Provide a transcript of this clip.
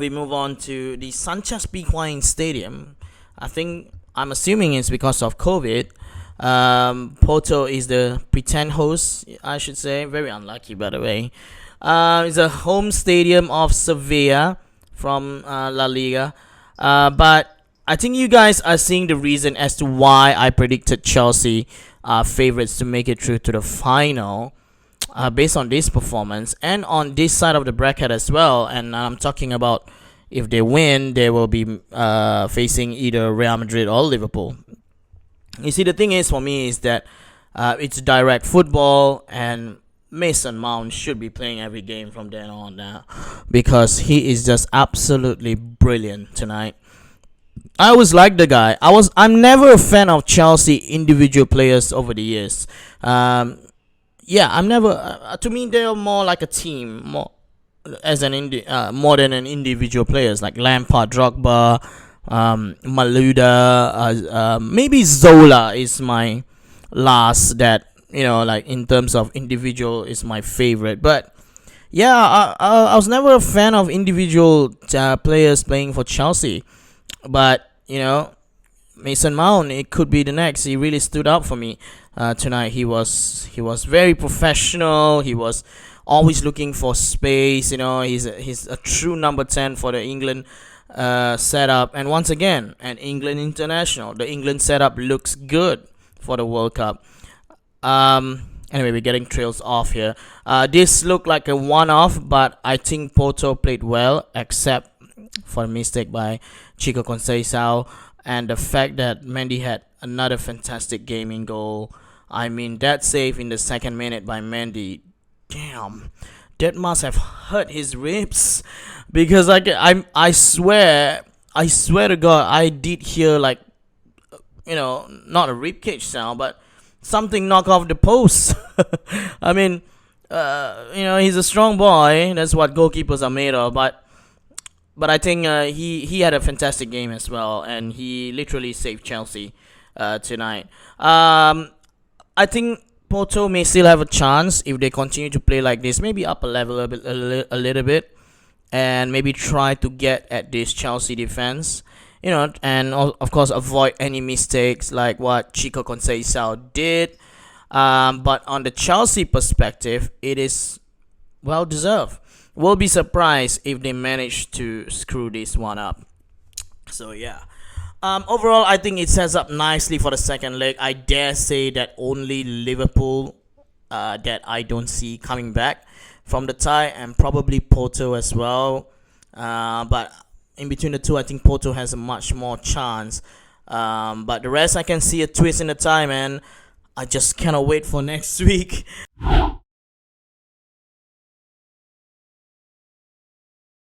we move on to the Sanchez Pizjuan Stadium. I'm assuming it's because of COVID. Porto is the pretend host, I should say. Very unlucky, by the way. It's a home stadium of Sevilla from La Liga. But I think you guys are seeing the reason as to why I predicted Chelsea favorites to make it through to the final. Based on this performance and on this side of the bracket as well. And I'm talking about if they win, they will be facing either Real Madrid or Liverpool. You see, the thing is for me is that it's direct football, and Mason Mount should be playing every game from then on now because he is just absolutely brilliant tonight. I always liked the guy. I'm never a fan of Chelsea individual players over the years. I'm never. To me, they're more like a team, more more than an individual players like Lampard, Drogba, Maluda. Maybe Zola is my last that like in terms of individual is my favorite. But yeah, I was never a fan of individual players playing for Chelsea. But Mason Mount, it could be the next. He really stood up for me tonight. He was very professional. He was always looking for space. He's a true number 10 for the England setup. And once again, an England international. The England setup looks good for the World Cup. Anyway, we're getting trails off here. This looked like a one-off, but I think Porto played well, except for a mistake by Chico Conceição. And the fact that Mendy had another fantastic gaming goal. I mean, that save in the second minute by Mendy, damn, that must have hurt his ribs. Because I swear to God, I did hear not a rib cage sound, but something knock off the post. I mean, he's a strong boy. That's what goalkeepers are made of. But I think he had a fantastic game as well, and he literally saved Chelsea tonight. I think Porto may still have a chance if they continue to play like this, maybe up a level a little bit, and maybe try to get at this Chelsea defense, and of course avoid any mistakes like what Chico Conceição did. But on the Chelsea perspective, it is well deserved. We'll be surprised if they manage to screw this one up. So yeah. Overall, I think it sets up nicely for the second leg. I dare say that only Liverpool that I don't see coming back from the tie, and probably Porto as well. But in between the two, I think Porto has a much more chance. But the rest, I can see a twist in the tie, man. I just cannot wait for next week.